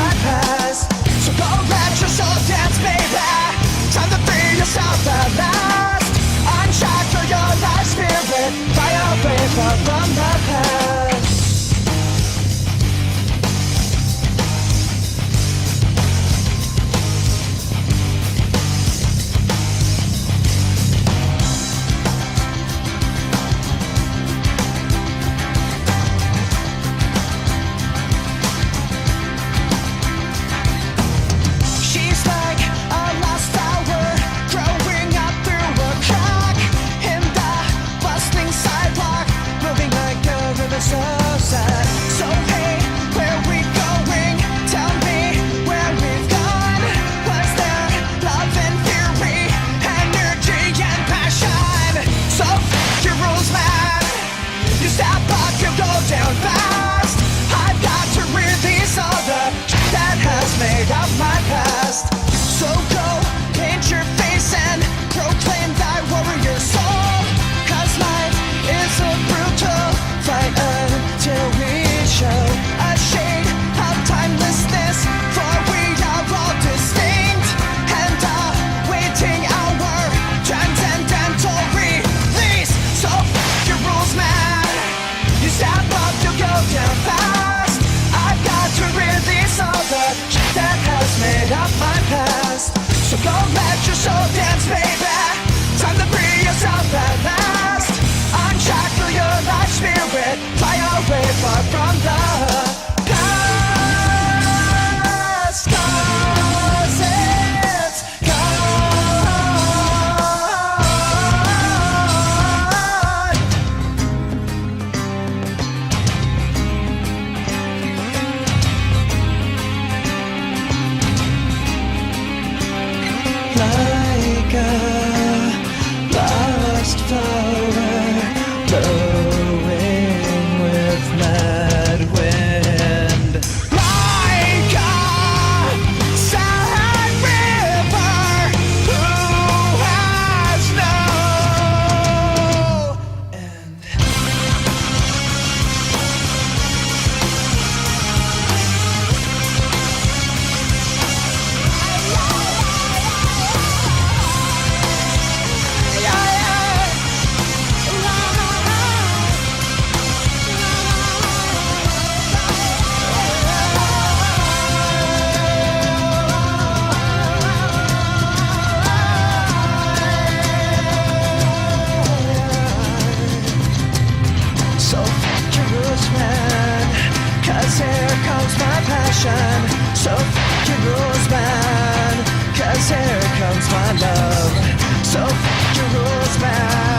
my past. So go let your soul dance, baby. Time to free yourself at last. Unshackle your life spirit. Fly away far from the past. She's like a lost tower, growing up through a crack in the bustling sidewalk, moving like a river so sad. So hey, where we going? Tell me where we've gone. Was there love and fury, energy and passion? So f*** your rules, man. You step up, you go down fast. I've got to release all the shit that has made up my past. So go, paint your face and proclaim thy warrior soul. Cause life is a brutal fight until we show a shade of timelessness. For we are all distinct and awaiting our transcendental release. So f*** your rules, man. You step up, you go down fast. I've got to release all the shit that has made up my past. So go let your soul dance, baby. Time to free yourself at last. Unshackle your life spirit. Fly away far from the past. 'Cause it's like a lost flower blowing with mad wind. Like a sad river who has no end. So f*** your rules, man. 'Cause here comes my passion. So f*** your rules, man. 'Cause here comes my love. So f*** your rules, man.